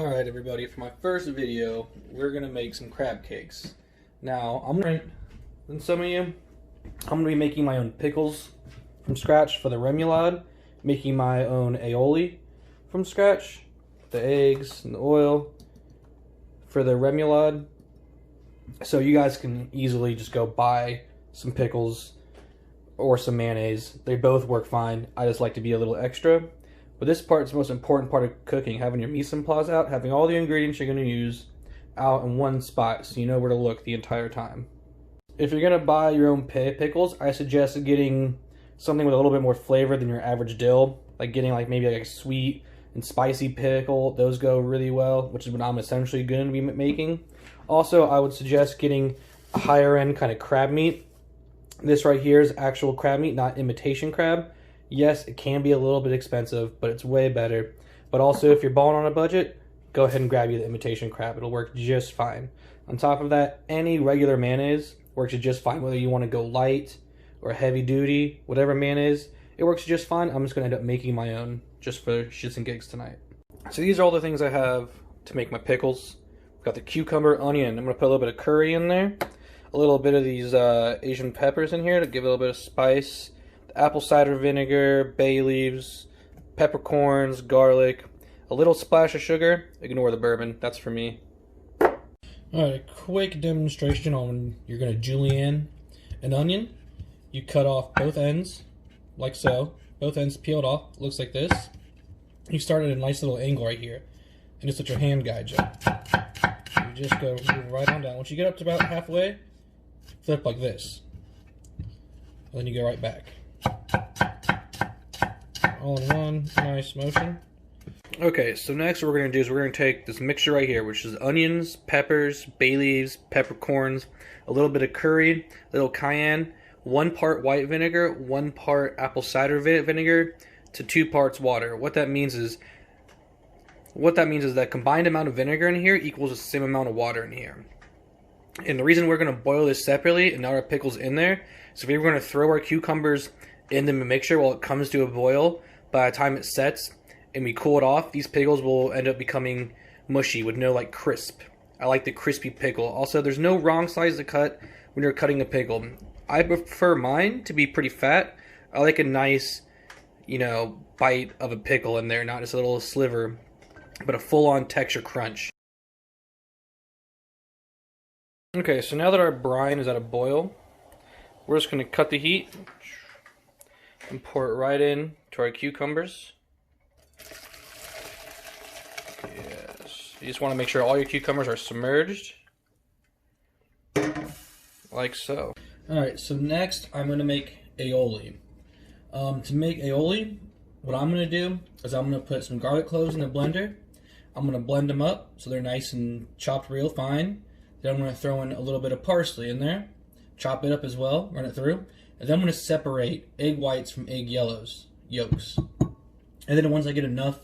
Alright everybody, for my first video, we're going to make some crab cakes. Now, I'm different than some of you. I'm going to be making my own pickles from scratch for the remoulade, making my own aioli from scratch, the eggs and the oil for the remoulade. So you guys can easily just go buy some pickles or some mayonnaise. They both work fine. I just like to be a little extra. But this part is the most important part of cooking, having your mise en place out, having all the ingredients you're going to use out in one spot so you know where to look the entire time. If you're going to buy your own pickles, I suggest getting something with a little bit more flavor than your average dill, like getting maybe a sweet and spicy pickle. Those go really well, which is what I'm essentially going to be making. Also, I would suggest getting a higher end kind of crab meat. This right here is actual crab meat, not imitation crab. Yes, it can be a little bit expensive, but it's way better. But also, if you're balling on a budget, go ahead and grab you the imitation crab. It'll work just fine. On top of that, any regular mayonnaise works just fine, whether you want to go light or heavy duty, whatever mayonnaise, it works just fine. I'm just going to end up making my own just for shits and gigs tonight. So these are all the things I have to make my pickles. I've got the cucumber, onion. I'm going to put a little bit of curry in there. A little bit of these Asian peppers in here to give it a little bit of spice. Apple cider vinegar, bay leaves, peppercorns, garlic, a little splash of sugar. Ignore the bourbon, that's for me. Alright, a quick demonstration on when you're going to julienne an onion. You cut off both ends, like so. Both ends peeled off, looks like this. You start at a nice little angle right here, and just let your hand guide you. You just go right on down. Once you get up to about halfway, flip like this. And then you go right back. All in one nice motion. Okay, so next what we're going to do is we're going to take this mixture right here, which is onions, peppers, bay leaves, peppercorns, a little bit of curry, a little cayenne, 1 part white vinegar, 1 part apple cider vinegar, to 2 parts water. What that means is that combined amount of vinegar in here equals the same amount of water in here. And the reason we're going to boil this separately and not our pickles in there is if we were going to throw our cucumbers in the mixture while it comes to a boil, by the time it sets and we cool it off, these pickles will end up becoming mushy with no crisp. I like the crispy pickle. Also, there's no wrong size to cut when you're cutting a pickle. I prefer mine to be pretty fat. I like a nice, bite of a pickle in there, not just a little sliver, but a full-on texture crunch. Okay, so now that our brine is at a boil, we're just going to cut the heat and pour it right in to our cucumbers. Yes, you just want to make sure all your cucumbers are submerged, like so. Alright, so next I'm going to make aioli. To make aioli, what I'm going to do is I'm going to put some garlic cloves in a blender. I'm going to blend them up so they're nice and chopped real fine. Then I'm going to throw in a little bit of parsley in there, chop it up as well, run it through. And then I'm going to separate egg whites from egg yolks. And then once I get enough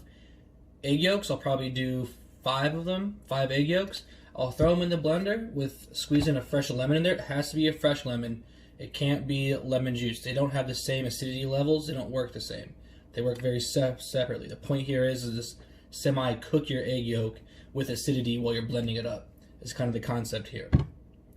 egg yolks, I'll probably do 5 of them, 5 egg yolks. I'll throw them in the blender with squeezing a fresh lemon in there. It has to be a fresh lemon. It can't be lemon juice. They don't have the same acidity levels. They don't work the same. They work very separately. The point here is just semi-cook your egg yolk with acidity while you're blending it up. It's kind of the concept here.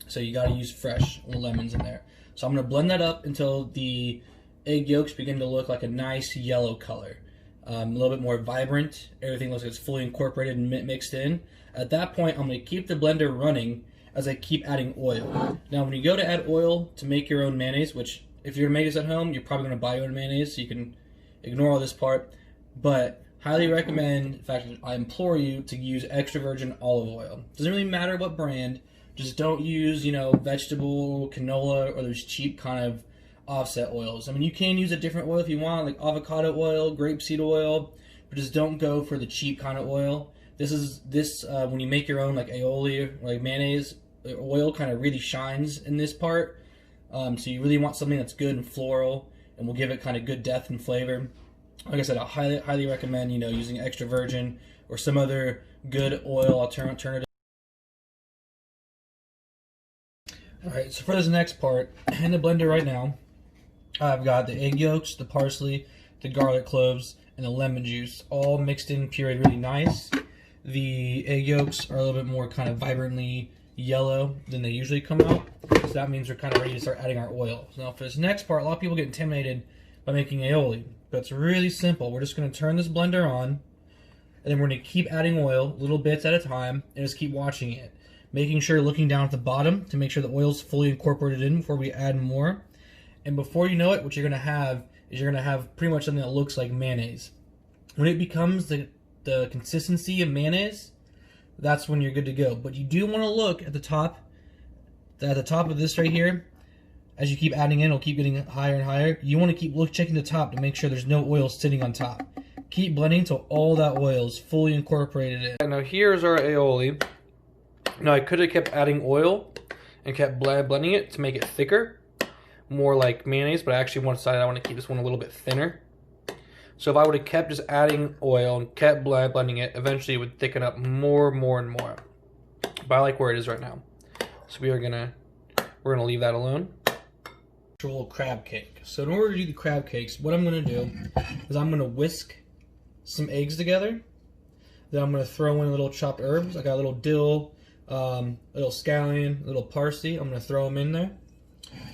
So you got to use fresh lemons in there. So I'm going to blend that up until the egg yolks begin to look like a nice yellow color. A little bit more vibrant. Everything looks like it's fully incorporated and mixed in. At that point, I'm going to keep the blender running as I keep adding oil. Now, when you go to add oil to make your own mayonnaise, which if you're going to make this at home, you're probably going to buy your own mayonnaise, so you can ignore all this part. But highly recommend, in fact, I implore you to use extra virgin olive oil. Doesn't really matter what brand. Just don't use, vegetable, canola, or those cheap kind of offset oils. I mean, you can use a different oil if you want, like avocado oil, grapeseed oil, but just don't go for the cheap kind of oil. When you make your own aioli or mayonnaise, the oil kind of really shines in this part. So you really want something that's good and floral and will give it kind of good depth and flavor. Like I said, I highly recommend, using extra virgin or some other good oil alternative. Alright, so for this next part, in the blender right now, I've got the egg yolks, the parsley, the garlic cloves, and the lemon juice all mixed in, pureed really nice. the egg yolks are a little bit more kind of vibrantly yellow than they usually come out. So that means we're kind of ready to start adding our oil. So now for this next part, a lot of people get intimidated by making aioli, but it's really simple. We're just going to turn this blender on, and then we're going to keep adding oil, little bits at a time, and just keep watching it. Making sure, looking down at the bottom to make sure the oil's fully incorporated in before we add more. And before you know it, what you're going to have is you're going to have pretty much something that looks like mayonnaise. When it becomes the consistency of mayonnaise, that's when you're good to go. But you do want to look at the top of this right here. As you keep adding in, it'll keep getting higher and higher. You want to keep checking the top to make sure there's no oil sitting on top. Keep blending until all that oil is fully incorporated in. And now here's our aioli. Now I could have kept adding oil and kept blending it to make it thicker, more like mayonnaise, but I actually decided I want to keep this one a little bit thinner. So if I would have kept just adding oil and kept blending it, eventually it would thicken up more and more. But I like where it is right now. So we're gonna leave that alone. Actual crab cake. So in order to do the crab cakes, what I'm gonna do is I'm gonna whisk some eggs together. Then I'm gonna throw in a little chopped herbs. I got a little dill, a little scallion, a little parsley. I'm gonna throw them in there.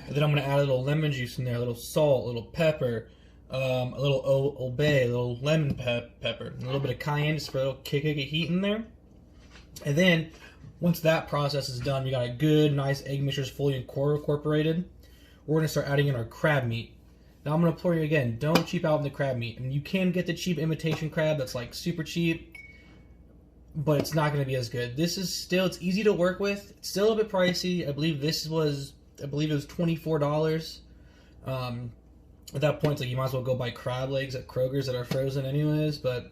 And then I'm gonna add a little lemon juice in there, a little salt, a little pepper, a little Old Bay, a little lemon pepper, a little bit of cayenne just for a little kick of heat in there. And then once that process is done, we got a good, nice egg mixture fully incorporated. We're gonna start adding in our crab meat. Now I'm gonna implore you again, don't cheap out on the crab meat. I mean, you can get the cheap imitation crab that's like super cheap, but it's not gonna be as good. This is still, it's easy to work with. It's still a bit pricey. I believe it was $24. At that point, it's like you might as well go buy crab legs at Kroger's that are frozen anyways, but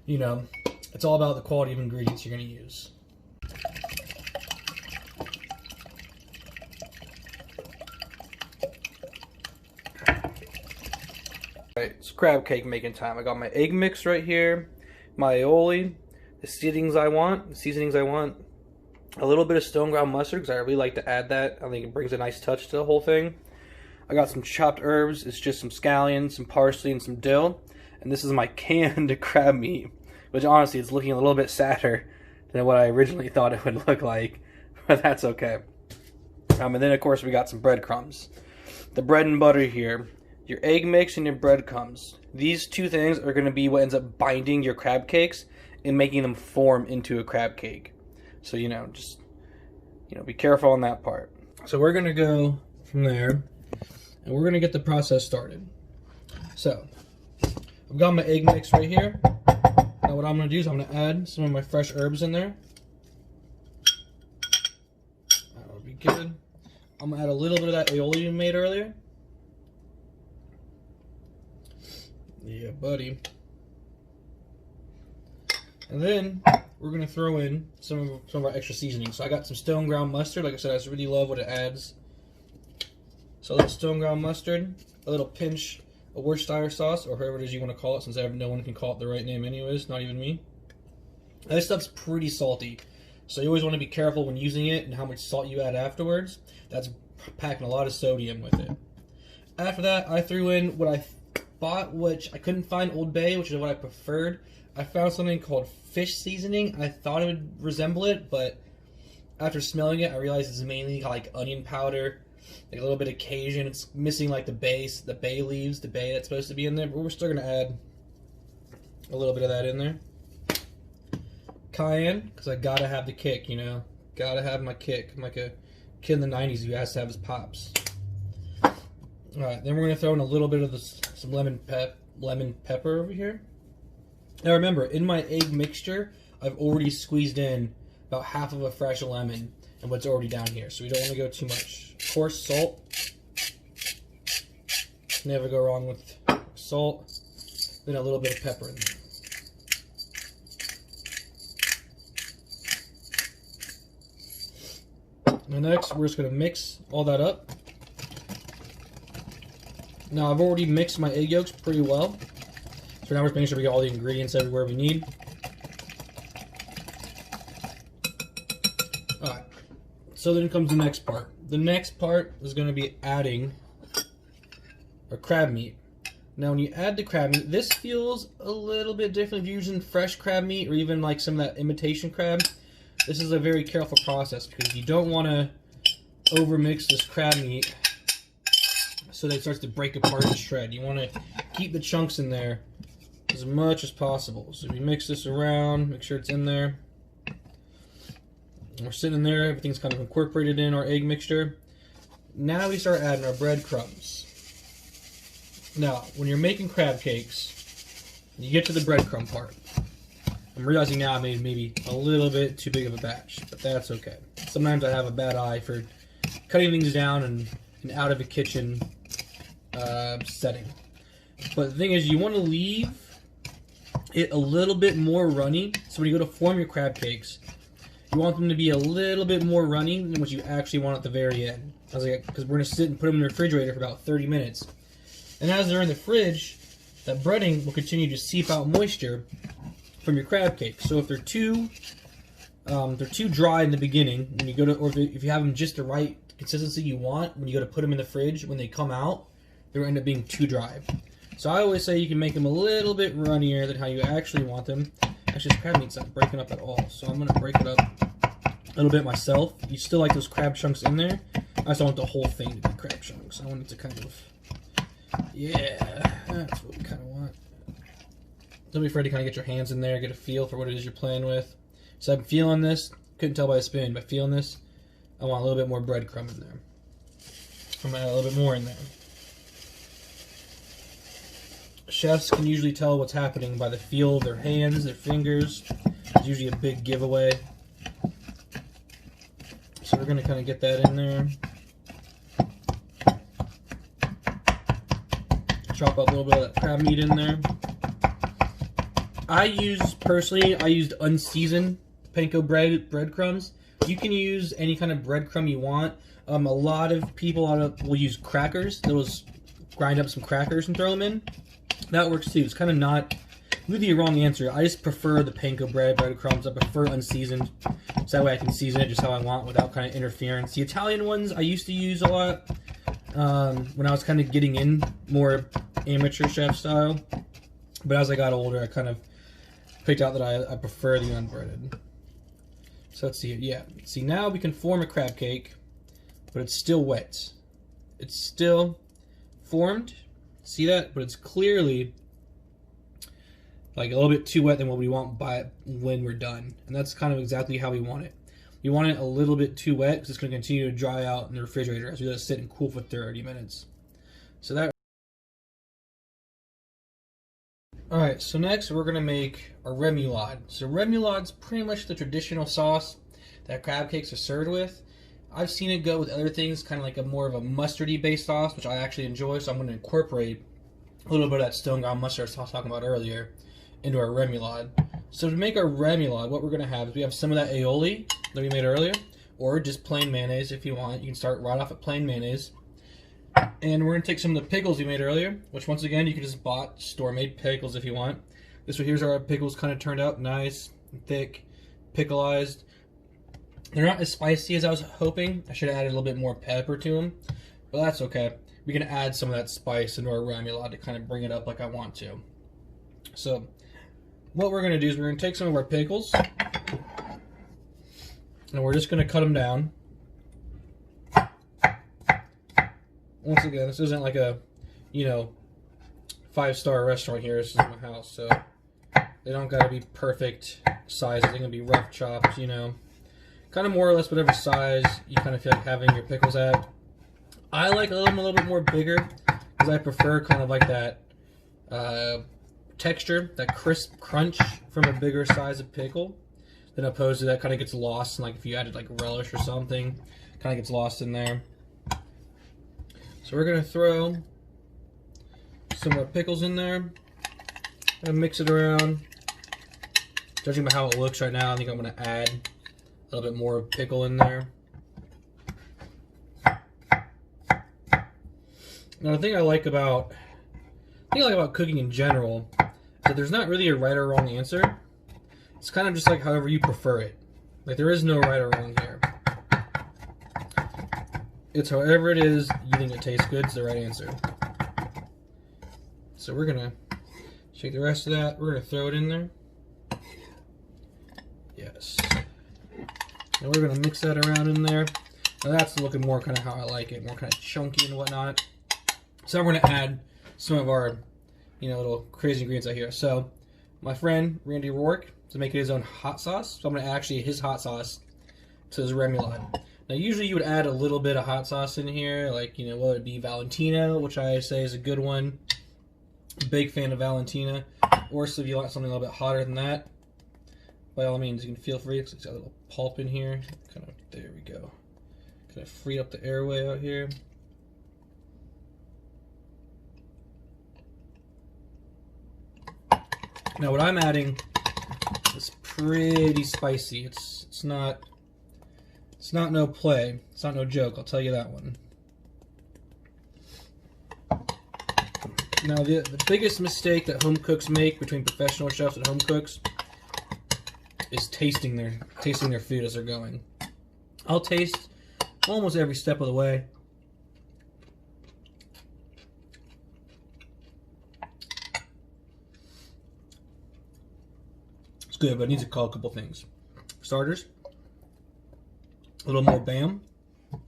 you know, it's all about the quality of ingredients you're gonna use. Alright, it's crab cake making time. I got my egg mix right here, my aioli, the seasonings I want, a little bit of stone ground mustard because I really like to add that. I think it brings a nice touch to the whole thing. I got some chopped herbs. It's just some scallion, some parsley, and some dill. And this is my canned crab meat, which honestly is looking a little bit sadder than what I originally thought it would look like, but that's okay. And then of course we got some breadcrumbs. The bread and butter here, your egg mix and your breadcrumbs. These two things are going to be what ends up binding your crab cakes and making them form into a crab cake. So, just, be careful on that part. So we're going to go from there, and we're going to get the process started. So, I've got my egg mix right here. Now what I'm going to do is I'm going to add some of my fresh herbs in there. That'll be good. I'm going to add a little bit of that aioli we made earlier. Yeah, buddy. And then we're going to throw in some of our extra seasoning. So I got some stone ground mustard. Like I said, I just really love what it adds. So a little stone ground mustard, a little pinch of Worcestershire sauce, or however it is you want to call it, since no one can call it the right name anyways, not even me. And this stuff's pretty salty, so you always want to be careful when using it and how much salt you add afterwards. That's packing a lot of sodium with it. After that, I threw in what I bought, which I couldn't find Old Bay, which is what I preferred. I found something called fish seasoning. I thought it would resemble it, but after smelling it, I realized it's mainly like onion powder, like a little bit of Cajun. It's missing like the base, the bay leaves, the bay that's supposed to be in there, but we're still gonna add a little bit of that in there. Cayenne, because I gotta have the kick, gotta have my kick. I'm like a kid in the 90s who has to have his pops. Alright, then we're gonna throw in a little bit of some lemon pepper over here. Now remember, in my egg mixture, I've already squeezed in about half of a fresh lemon and what's already down here, so we don't want to go too much. Of course, salt. Never go wrong with salt. Then a little bit of pepper in there. And next, we're just going to mix all that up. Now, I've already mixed my egg yolks pretty well. So now we're just making sure we get all the ingredients everywhere we need. Alright, so then comes the next part. The next part is going to be adding our crab meat. Now when you add the crab meat, this feels a little bit different if you're using fresh crab meat or even like some of that imitation crab. This is a very careful process because you don't want to overmix this crab meat so that it starts to break apart and shred. You want to keep the chunks in there as much as possible. So we mix this around, make sure it's in there. We're sitting in there, everything's kind of incorporated in our egg mixture. Now we start adding our breadcrumbs. Now, when you're making crab cakes, you get to the breadcrumb part. I'm realizing now I made maybe a little bit too big of a batch, but that's okay. Sometimes I have a bad eye for cutting things down and out of a kitchen setting. But the thing is, you want to leave it a little bit more runny. So when you go to form your crab cakes, you want them to be a little bit more runny than what you actually want at the very end. Because we're going to sit and put them in the refrigerator for about 30 minutes. And as they're in the fridge, that breading will continue to seep out moisture from your crab cake. So if they're too dry in the beginning, when you go to, or if you have them just the right consistency you want, when you go to put them in the fridge, when they come out, they'll end up being too dry. So I always say you can make them a little bit runnier than how you actually want them. Actually, this crab meat's not breaking up at all, so I'm gonna break it up a little bit myself. You still like those crab chunks in there. I just don't want the whole thing to be crab chunks. I want it to kind of, yeah, that's what we kind of want. Don't be afraid to kind of get your hands in there, get a feel for what it is you're playing with. So I'm feeling this. Couldn't tell by the spoon, but feeling this, I want a little bit more breadcrumb in there. I'm gonna add a little bit more in there. Chefs can usually tell what's happening by the feel of their hands, their fingers. It's usually a big giveaway. So we're gonna kind of get that in there. Chop up a little bit of that crab meat in there. I used unseasoned panko breadcrumbs. You can use any kind of breadcrumb you want. A lot of people will use crackers. Those grind up some crackers and throw them in. That works too. It's kind of not really a wrong answer. I just prefer the panko breadcrumbs. I prefer unseasoned, so that way I can season it just how I want without kind of interference. The Italian ones I used to use a lot when I was kind of getting in more amateur chef style. But as I got older, I kind of picked out that I prefer the unbreaded. So let's see. Yeah. See, now we can form a crab cake, but it's still wet. It's still formed. See that? But it's clearly like a little bit too wet than what we want when we're done. And that's kind of exactly how we want it. We want it a little bit too wet because it's going to continue to dry out in the refrigerator as we let it sit and cool for 30 minutes. So that. Alright, so next we're going to make our remoulade. So remoulad's pretty much the traditional sauce that crab cakes are served with. I've seen it go with other things, kind of like more of a mustardy based sauce, which I actually enjoy, so I'm going to incorporate a little bit of that stone ground mustard I was talking about earlier into our remoulade. So to make our remoulade, what we're going to have is we have some of that aioli that we made earlier, or just plain mayonnaise if you want. You can start right off at plain mayonnaise. And we're going to take some of the pickles we made earlier, which once again, you can just bought store-made pickles if you want. This one here's how our pickles kind of turned out, nice, thick, pickleized. They're not as spicy as I was hoping. I should have added a little bit more pepper to them, but that's okay. We're going to add some of that spice into our remoulade to kind of bring it up like I want to. So, what we're going to do is we're going to take some of our pickles, and we're just going to cut them down. Once again, this isn't like a, 5-star restaurant here. This is my house, so they don't got to be perfect sizes. They're going to be rough chopped, kind of more or less whatever size you kind of feel like having your pickles at. I like them a little bit more bigger because I prefer kind of like that texture, that crisp crunch from a bigger size of pickle, than opposed to that kind of gets lost in, like if you added like relish or something, kind of gets lost in there. So we're going to throw some of our pickles in there and mix it around. Judging by how it looks right now, I think I'm going to add a little bit more pickle in there. Now the thing I like about cooking in general is that there's not really a right or wrong answer. It's kind of just like however you prefer it. Like there is no right or wrong here. It's however it is you think it tastes good is the right answer. So we're gonna take the rest of that. We're gonna throw it in there. Yes. And we're gonna mix that around in there. Now that's looking more kind of how I like it, more kind of chunky and whatnot. So we're gonna add some of our, little crazy ingredients out here. So my friend Randy Rourke is making his own hot sauce. So I'm gonna add actually his hot sauce to his remoulade. Now usually you would add a little bit of hot sauce in here, like whether it be Valentina, which I say is a good one. Big fan of Valentina. Or so if you want something a little bit hotter than that, by all means you can feel free. It's got a little pulp in here. There we go. Kind of free up the airway out here. Now what I'm adding is pretty spicy. It's not no play. It's not no joke, I'll tell you that one. Now the biggest mistake that home cooks make between professional chefs and home cooks is tasting their food as they're going. I'll taste almost every step of the way. It's good, but it needs to call a couple things. For starters, a little more bam, a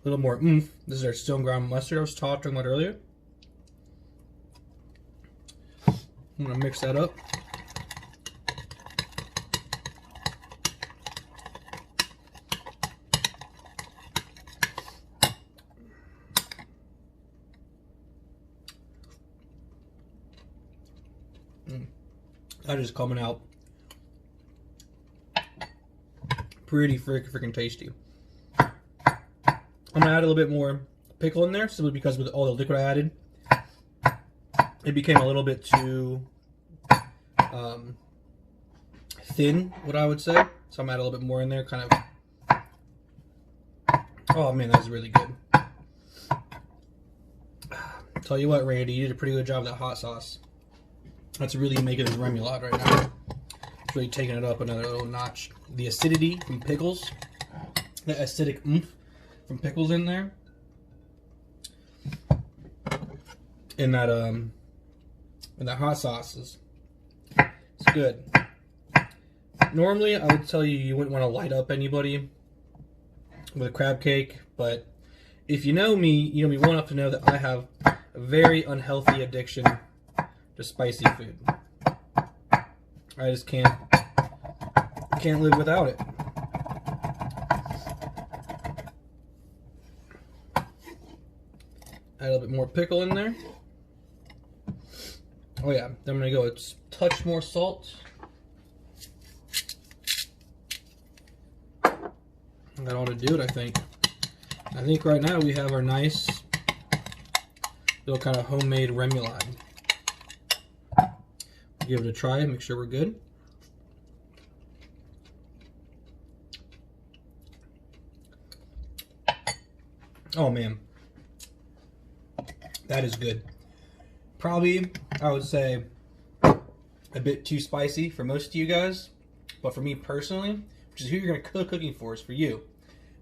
little more oomph. This is our stone ground mustard I was talking about earlier. I'm gonna mix that up. That is coming out pretty freaking tasty. I'm gonna add a little bit more pickle in there simply because with all the liquid I added, it became a little bit too thin, what I would say. So I'm gonna add a little bit more in there, kind of. Oh man, that's really good. Tell you what, Randy, you did a pretty good job of that hot sauce. That's really making this remoulade right now. It's really taking it up another little notch. The acidity from pickles, the acidic oomph from pickles in there, and that hot sauce it's good. Normally, I would tell you you wouldn't want to light up anybody with a crab cake, but if you know me, you know me well enough to know that I have a very unhealthy addiction to spicy food. I just can't live without it. Add a little bit more pickle in there. Oh yeah, then I'm gonna go a touch more salt. That ought to do it, I think. I think right now we have our nice little kind of homemade remoulade. Give it a try, make sure we're good. Oh man, that is good. Probably, I would say, a bit too spicy for most of you guys, but for me personally, which is who you're gonna cooking for, is for you.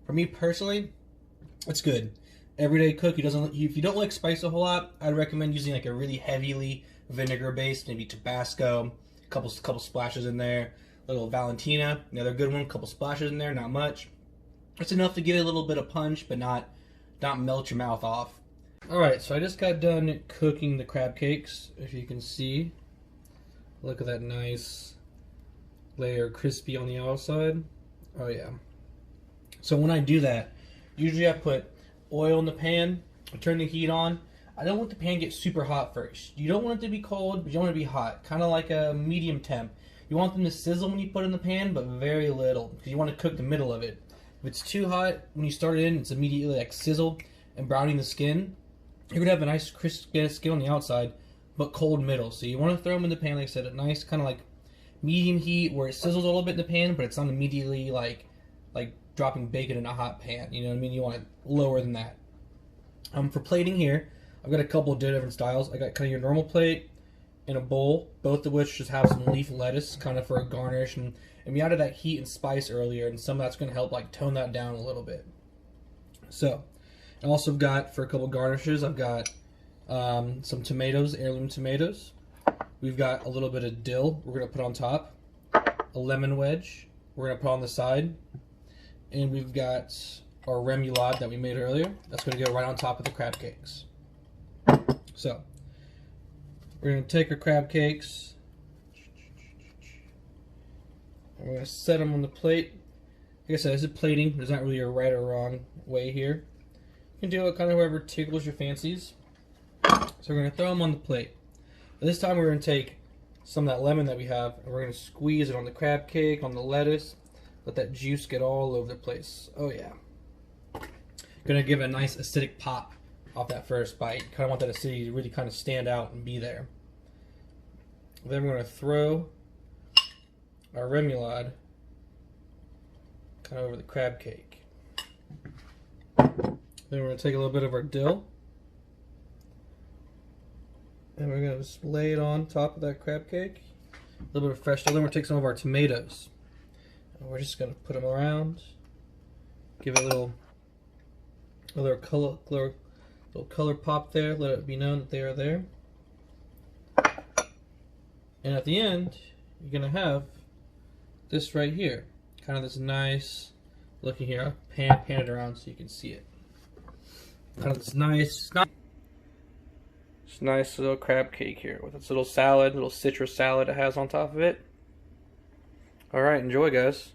For me personally, it's good. Everyday cook who doesn't, if you don't like spice a whole lot, I'd recommend using like a really heavily vinegar-based, maybe Tabasco, a couple splashes in there, a little Valentina, another good one, a couple splashes in there, not much. It's enough to get a little bit of punch, but not melt your mouth off. Alright, so I just got done cooking the crab cakes, if you can see. Look at that nice layer, crispy on the outside. Oh yeah. So when I do that, usually I put oil in the pan, I turn the heat on. I don't want the pan to get super hot first. You don't want it to be cold, but you don't want it to be hot. Kind of like a medium temp. You want them to sizzle when you put it in the pan, but very little, because you want to cook the middle of it. If it's too hot, when you start it in, it's immediately like sizzle and browning the skin. You're going to have a nice crisp skin on the outside, but cold middle. So you want to throw them in the pan, like I said, a nice kind of like medium heat where it sizzles a little bit in the pan, but it's not immediately like dropping bacon in a hot pan. You know what I mean? You want it lower than that. For plating here, I've got a couple of different styles. I got kind of your normal plate and a bowl, both of which just have some leaf lettuce kind of for a garnish. And we added that heat and spice earlier, and some of that's going to help like tone that down a little bit. So, I also got, for a couple garnishes, I've got some tomatoes, heirloom tomatoes. We've got a little bit of dill we're going to put on top. A lemon wedge we're going to put on the side. And we've got our remoulade that we made earlier. That's going to go right on top of the crab cakes. So, we're going to take our crab cakes. And we're going to set them on the plate. Like I said, this is plating. There's not really a right or wrong way here. You can do it kind of however tickles your fancies. So we're going to throw them on the plate. This time we're going to take some of that lemon that we have and we're going to squeeze it on the crab cake, on the lettuce. Let that juice get all over the place. Oh yeah. Going to give it a nice acidic pop off that first bite. Kind of want that acidity to really kind of stand out and be there. Then we're going to throw our remoulade kind of over the crab cake. Then we're going to take a little bit of our dill and we're going to just lay it on top of that crab cake. A little bit of fresh dill. Then we're going to take some of our tomatoes and we're just going to put them around. Give it a little color pop there. Let it be known that they are there. And at the end, you're going to have this right here. Kind of this nice looking here. I'll pan it around so you can see it. Kind of this nice little crab cake here with its little salad, little citrus salad it has on top of it. Alright, enjoy guys.